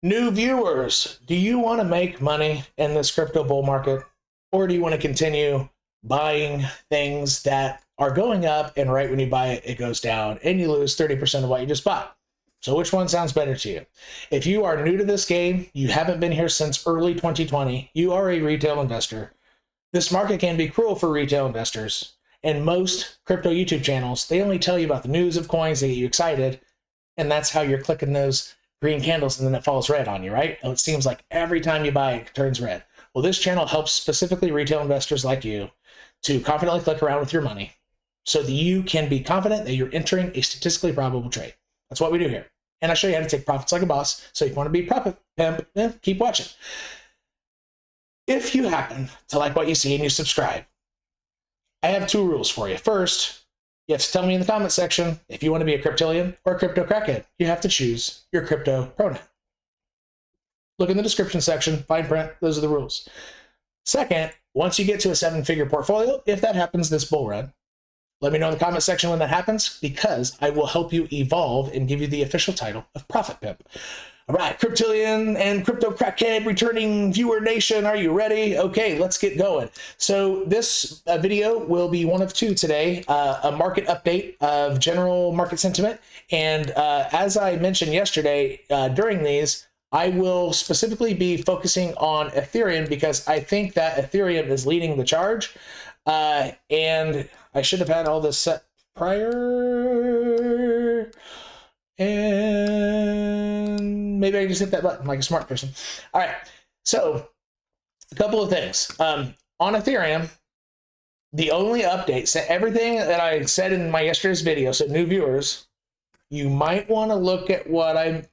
New viewers, do you want to make money in this crypto bull market? Or do you want to continue buying things that are going up and right when you buy it, it goes down and you lose 30% of what you just bought? So which one sounds better to you? If you are new to this game, you haven't been here since early 2020, you are a retail investor. This market can be cruel for retail investors. And most crypto YouTube channels, they only tell you about the news of coins, they get you excited, and that's how you're clicking those green candles and then it falls red on you, right? It seems like every time you buy it, it turns red. Well, this channel helps specifically retail investors like you to confidently click around with your money so that you can be confident that you're entering a statistically probable trade. That's what we do here. And I show you how to take profits like a boss. So if you want to be a profit pimp, keep watching. If you happen to like what you see and you subscribe, I have two rules for you. First, you have to tell me in the comment section if you want to be a cryptillion or a crypto crackhead. You have to choose your crypto pronoun. Look in the description section, fine print, those are the rules. Second, once you get to a 7-figure portfolio, if that happens this bull run, let me know in the comment section when that happens, because I will help you evolve and give you the official title of Profit Pimp. All right, Cryptillion and Crypto Crackhead returning viewer nation, are you ready? Okay, let's get going. So this video will be one of two today, a market update of general market sentiment. And as I mentioned yesterday, during these, I will specifically be focusing on Ethereum because I think that Ethereum is leading the charge. And I should have had all this set prior. And maybe I just hit that button like a smart person. All right, so a couple of things. On Ethereum, the only update, so everything that I said in my yesterday's video, so new viewers, you might want to look at what I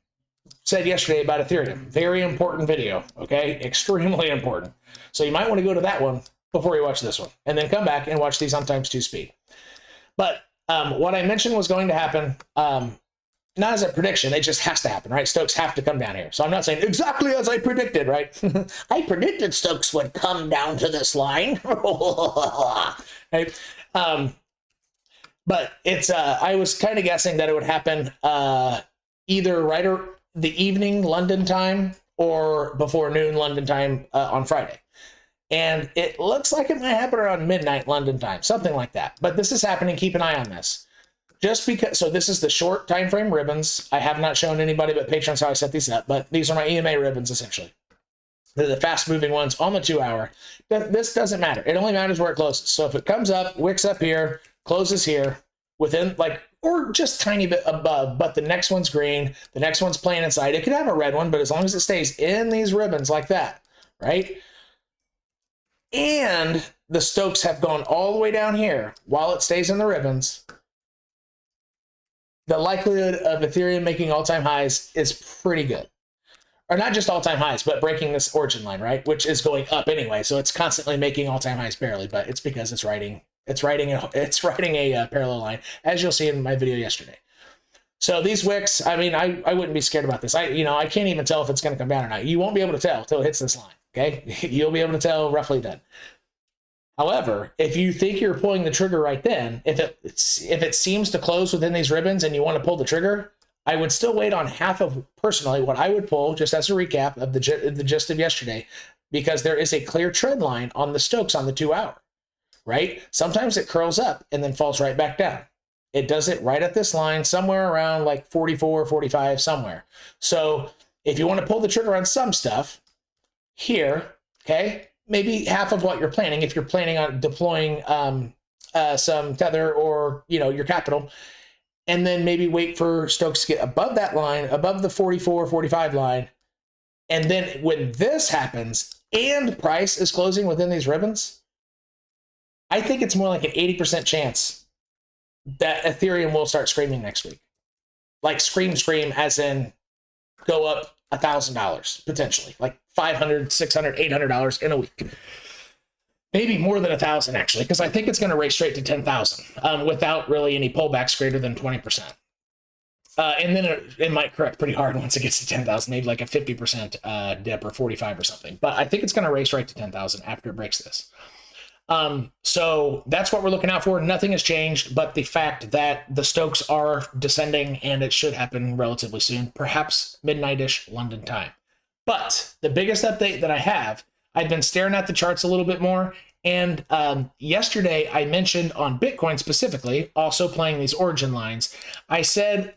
said yesterday about Ethereum. Very important video, okay? Extremely important. So you might want to go to that one before you watch this one, and then come back and watch these on ×2 speed. But what I mentioned was going to happen, not as a prediction, it just has to happen, right? Stokes have to come down here. So I'm not saying exactly as I predicted, right? I predicted Stokes would come down to this line. Right? But it's, I was kind of guessing that it would happen either right or the evening London time or before noon London time on Friday. And it looks like it might happen around midnight London time, something like that. But this is happening, keep an eye on this. Just because, so this is the short time frame ribbons. I have not shown anybody but patrons how I set these up, but these are my EMA ribbons essentially. They're the fast moving ones on the 2 hour. This doesn't matter. It only matters where it closes. So if it comes up, wicks up here, closes here, within like, or just tiny bit above, but the next one's green, the next one's playing inside. It could have a red one, but as long as it stays in these ribbons like that, right? And the Stokes have gone all the way down here while it stays in the ribbons. The likelihood of Ethereum making all-time highs is pretty good. Or not just all-time highs, but breaking this origin line, right? Which is going up anyway, so it's constantly making all-time highs barely, but it's because it's riding a parallel line, as you'll see in my video yesterday. So these wicks, I mean, I wouldn't be scared about this. I can't even tell if it's going to come down or not. You won't be able to tell until it hits this line, okay? You'll be able to tell roughly then. However, if you think you're pulling the trigger right then, if it seems to close within these ribbons and you want to pull the trigger, I would still wait on half of, personally, what I would pull, just as a recap of the gist of yesterday, because there is a clear trend line on the Stokes on the 2 hour, right? Sometimes it curls up and then falls right back down. It does it right at this line, somewhere around like 44, 45, somewhere. So if you want to pull the trigger on some stuff here, okay, maybe half of what you're planning, if you're planning on deploying some Tether or, your capital, and then maybe wait for Stokes to get above that line, above the 44, 45 line. And then when this happens and price is closing within these ribbons, I think it's more like an 80% chance that Ethereum will start screaming next week. Like scream as in go up $1,000 potentially, like $500, $600, $800 in a week. Maybe more than 1,000 actually, because I think it's going to race straight to 10,000 without really any pullbacks greater than 20%. And then it might correct pretty hard once it gets to 10,000, maybe like a 50% dip or 45 or something. But I think it's going to race right to 10,000 after it breaks this. So that's what we're looking out for. Nothing has changed, but the fact that the Stokes are descending and it should happen relatively soon, perhaps midnight-ish London time. But the biggest update that I have, I've been staring at the charts a little bit more. And yesterday I mentioned on Bitcoin specifically, also playing these origin lines, I said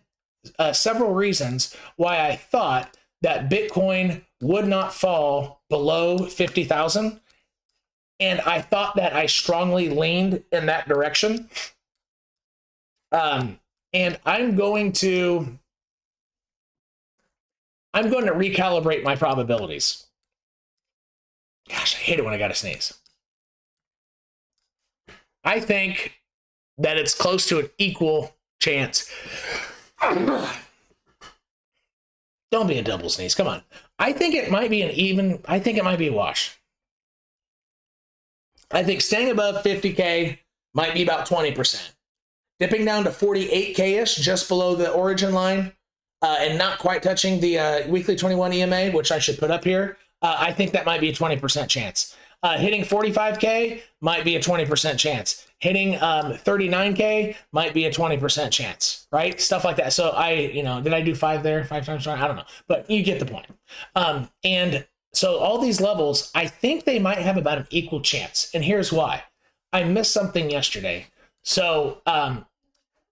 several reasons why I thought that Bitcoin would not fall below 50,000. And I thought that I strongly leaned in that direction. And I'm going to recalibrate my probabilities. Gosh, I hate it when I gotta sneeze. I think that it's close to an equal chance. Don't be a double sneeze, come on. I think it might be I think it might be a wash. I think staying above 50K might be about 20%. Dipping down to 48K-ish, just below the origin line, and not quite touching the weekly 21 EMA, which I should put up here, I think that might be a 20% chance. Hitting 45K might be a 20% chance. Hitting 39K might be a 20% chance, right? Stuff like that. So did I do 5 there? 5 times? I don't know, but you get the point. And so all these levels, I think they might have about an equal chance. And here's why. I missed something yesterday. So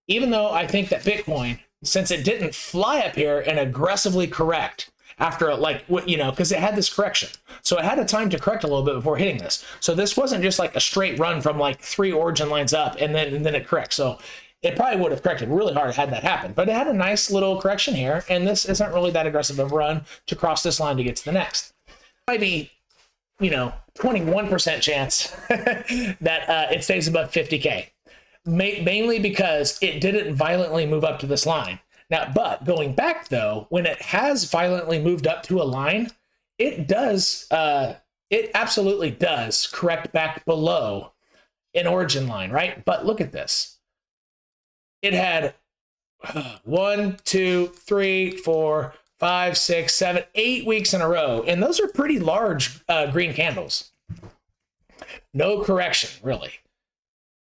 even though I think that Bitcoin, since it didn't fly up here and aggressively correct after because it had this correction. So it had a time to correct a little bit before hitting this. So this wasn't just like a straight run from like 3 origin lines up and then it corrects. So it probably would have corrected really hard had that happened. But it had a nice little correction here, and this isn't really that aggressive of a run to cross this line to get to the next. Might be, 21% chance that it stays above 50K. Mainly because it didn't violently move up to this line. Now, but going back though, when it has violently moved up to a line, it absolutely does correct back below an origin line, right? But look at this. It had 1, 2, 3, 4, 5, 6, 7, 8 weeks in a row. And those are pretty large green candles. No correction, really.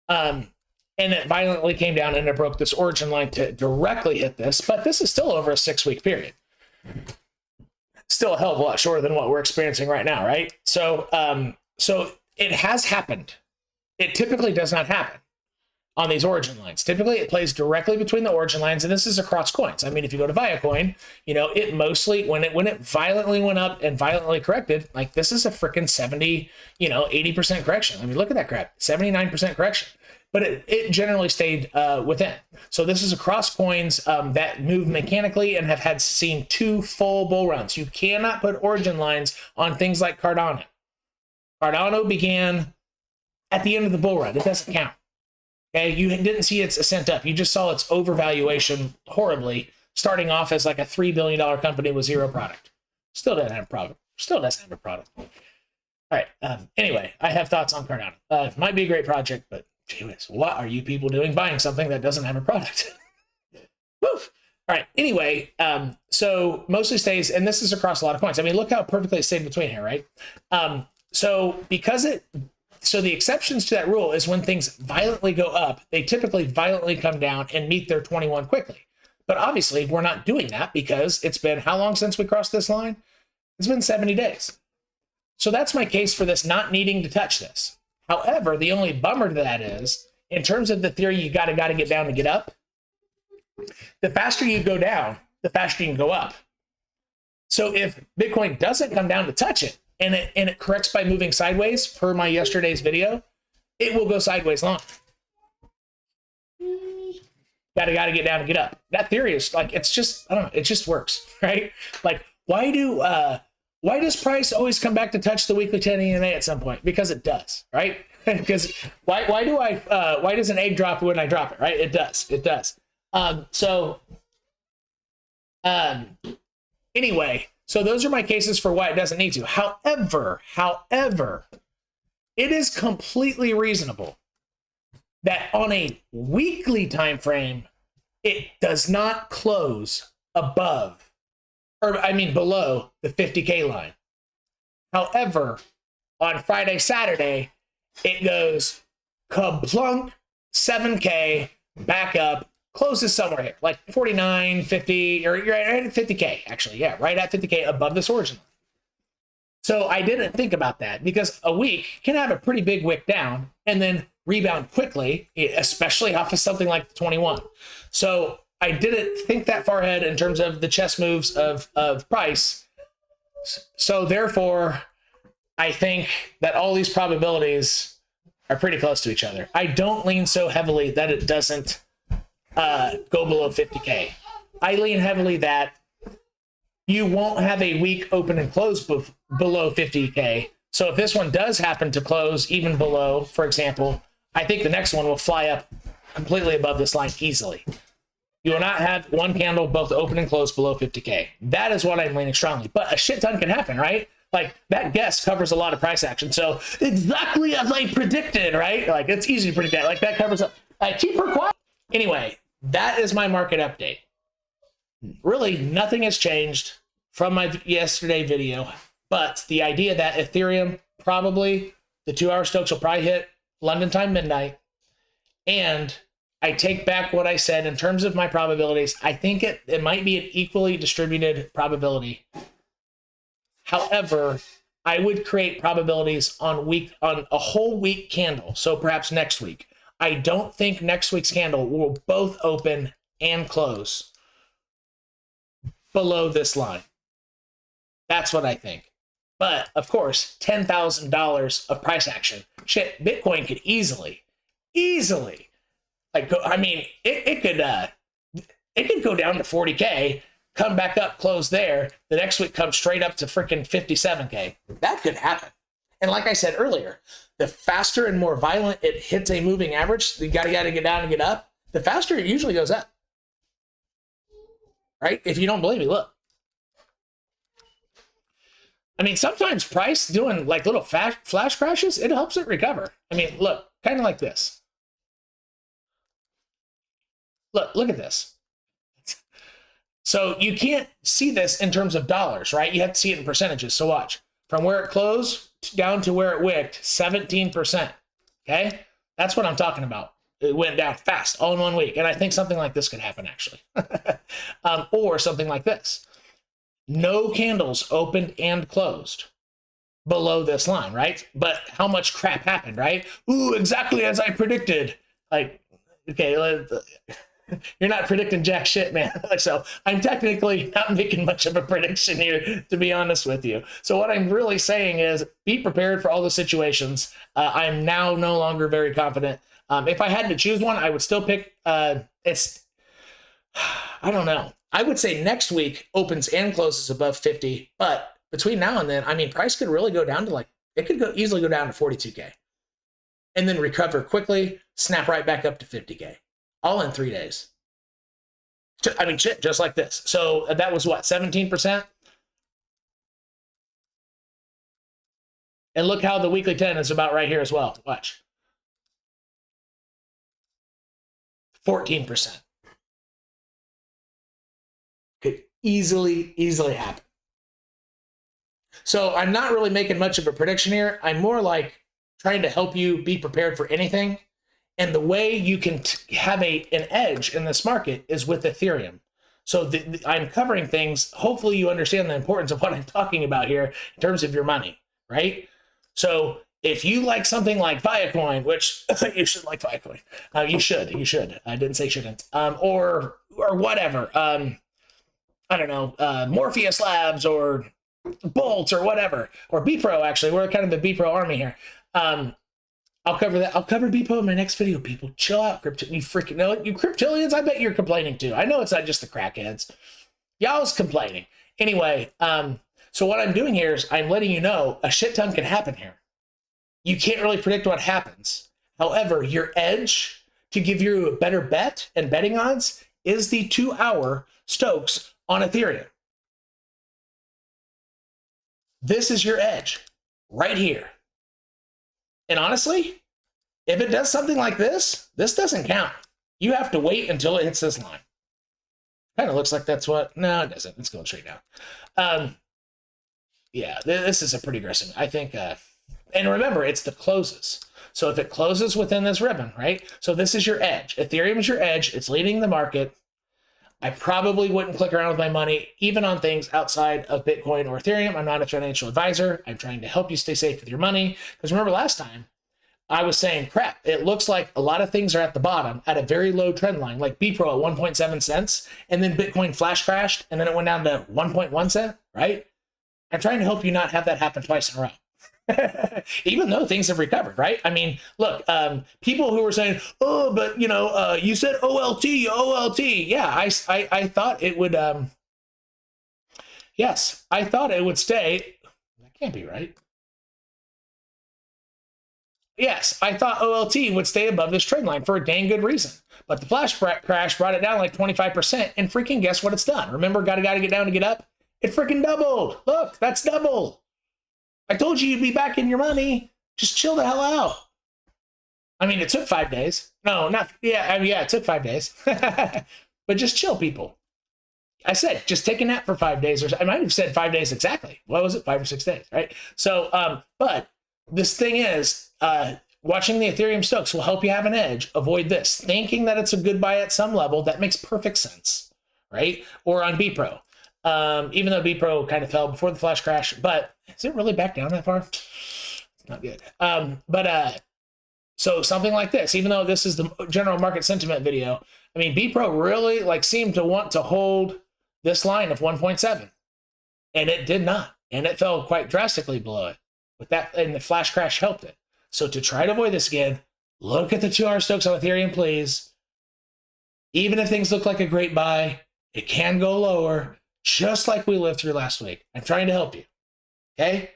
And it violently came down and it broke this origin line to directly hit this, but this is still over a 6-week period. Still a hell of a lot shorter than what we're experiencing right now, right? So, so it has happened. It typically does not happen on these origin lines. Typically, it plays directly between the origin lines, and this is across coins. I mean, if you go to Viacoin, it mostly, when it violently went up and violently corrected, like this is a freaking 70, 80% correction. I mean, look at that crap, 79% correction. But it generally stayed within. So this is across coins that move mechanically and have seen 2 full bull runs. You cannot put origin lines on things like Cardano. Cardano began at the end of the bull run. It doesn't count. Okay, you didn't see its ascent up. You just saw its overvaluation horribly, starting off as like a $3 billion company with 0 product. Still doesn't have a product. Still doesn't have a product. All right. Anyway, I have thoughts on Cardano. It might be a great project, but anyways, what are you people doing buying something that doesn't have a product? Woof. All right. Anyway, so mostly stays, and this is across a lot of coins. I mean, look how perfectly it stayed between here, right? So the exceptions to that rule is when things violently go up, they typically violently come down and meet their 21 quickly. But obviously, we're not doing that because it's been how long since we crossed this line? It's been 70 days. So that's my case for this not needing to touch this. However, the only bummer to that is, in terms of the theory, you gotta get down to get up. The faster you go down, the faster you can go up. So if Bitcoin doesn't come down to touch it, and it corrects by moving sideways, per my yesterday's video, it will go sideways long. Gotta get down to get up. That theory is like, it's just, I don't know, it just works, right? Like, why does price always come back to touch the weekly 10 EMA at some point? Because it does, right? Because why does an egg drop when I drop it, right? It does. Anyway, so those are my cases for why it doesn't need to. However, it is completely reasonable that on a weekly time frame, it does not close above, below the 50K line. However, on Friday, Saturday, it goes kaplunk, 7K, back up, closes somewhere here, like 49, 50, or you're at 50K, actually. Yeah, right at 50K above this origin line. So I didn't think about that because a week can have a pretty big wick down and then rebound quickly, especially off of something like the 21. So I didn't think that far ahead in terms of the chess moves of price. So therefore, I think that all these probabilities are pretty close to each other. I don't lean so heavily that it doesn't go below 50K. I lean heavily that you won't have a week open and close below 50K. So if this one does happen to close even below, for example, I think the next one will fly up completely above this line easily. You will not have one candle both open and close below 50K. That is what I'm leaning strongly. But a shit ton can happen, right? Like that guess covers a lot of price action. So exactly as I predicted, right? Like it's easy to predict that. Like that covers up. Keep her quiet. Anyway, that is my market update. Really, nothing has changed from my yesterday video, but the idea that Ethereum probably, the 2-hour Stokes will probably hit London time midnight, and I take back what I said in terms of my probabilities. I think it might be an equally distributed probability. However, I would create probabilities on a whole week candle, so perhaps next week. I don't think next week's candle will both open and close below this line. That's what I think. But of course, $10,000 of price action. Shit, Bitcoin could easily, like go. I mean, it could go down to 40K, come back up, close there. The next week come straight up to freaking 57K. That could happen. And like I said earlier, the faster and more violent it hits a moving average, you gotta get down and get up, the faster it usually goes up. Right? If you don't believe me, look. I mean, sometimes price doing like little flash crashes, it helps it recover. I mean, look, kind of like this. Look at this. So you can't see this in terms of dollars, right? You have to see it in percentages. So watch. From where it closed down to where it wicked, 17%. Okay? That's what I'm talking about. It went down fast, all in 1 week. And I think something like this could happen, actually. Or something like this. No candles opened and closed below this line, right? But how much crap happened, right? Ooh, exactly as I predicted. Like, okay, you're not predicting jack shit, man. So I'm technically not making much of a prediction here, to be honest with you. So what I'm really saying is be prepared for all the situations. I'm now no longer very confident. If I had to choose one, I would still pick, I don't know. I would say next week opens and closes above 50, but between now and then, I mean, price could really go down to like, it could easily go down to 42K and then recover quickly, snap right back up to 50K, all in 3 days. I mean, shit, just like this. So that was what, 17%? And look how the weekly 10 is about right here as well. Watch. 14%. Could easily happen. So I'm not really making much of a prediction here. I'm more like trying to help you be prepared for anything. And the way you can have an edge in this market is with Ethereum. So I'm covering things. Hopefully you understand the importance of what I'm talking about here in terms of your money, right? So if you like something like Viacoin, which you should like Viacoin, you should. I didn't say shouldn't. Or whatever. I don't know, Morpheus Labs or Bolt or whatever, or BPro. Actually, we're kind of the BPro army here. I'll cover that. I'll cover BPro in my next video, people. Chill out, crypto. You freaking know it. You cryptilians, I bet you're complaining too. I know it's not just the crackheads. Y'all's complaining. Anyway, so what I'm doing here is I'm letting you know a shit ton can happen here. You can't really predict what happens. However, your edge to give you a better bet and betting odds is the 2-hour Stokes on Ethereum. This is your edge right here. And honestly, if it does something like this, this doesn't count. You have to wait until it hits this line. Kind of looks like that's what, no, it doesn't. It's going straight down. Yeah, this is a pretty aggressive, I think. And remember, it's the closes. So if it closes within this ribbon, right? So this is your edge. Ethereum is your edge. It's leading the market. I probably wouldn't click around with my money, even on things outside of Bitcoin or Ethereum. I'm not a financial advisor. I'm trying to help you stay safe with your money. Because remember last time, I was saying, crap, it looks like a lot of things are at the bottom at a very low trend line, like BPRO at 1.7 cents, and then Bitcoin flash crashed, and then it went down to 1.1 cent, right? I'm trying to help you not have that happen twice in a row. Even though things have recovered, right? I mean, look, people who were saying, oh, but you know, you said OLT, OLT. Yeah, I thought it would, yes, I thought it would stay. That can't be right. Yes, I thought OLT would stay above this trend line for a dang good reason. But the flash crash brought it down like 25%, and freaking guess what it's done? Remember, gotta get down to get up? It freaking doubled. Look, that's double. I told you you'd be back in your money. Just chill the hell out. I mean, it took 5 days. No, not, yeah, I mean, yeah, it took 5 days. But just chill, people. I said, just take a nap for 5 days. Or I might have said 5 days exactly. What was it? 5 or 6 days, right? So, but this thing is, watching the Ethereum Stokes will help you have an edge. Avoid this. Thinking that it's a good buy at some level, that makes perfect sense, right? Or on BPRO. Even though BPRO kind of fell before the flash crash, but is it really back down that far? It's not good. So something like this, even though this is the general market sentiment video, I mean, BPRO really like seemed to want to hold this line of 1.7, and it did not, and it fell quite drastically below it. With that, and the flash crash helped it. So to try to avoid this again, look at the 2-hour Stokes on Ethereum, please. Even if things look like a great buy, it can go lower, just like we lived through last week. I'm trying to help you, okay?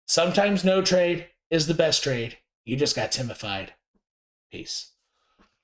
Sometimes no trade is the best trade. You just got Timified. Peace.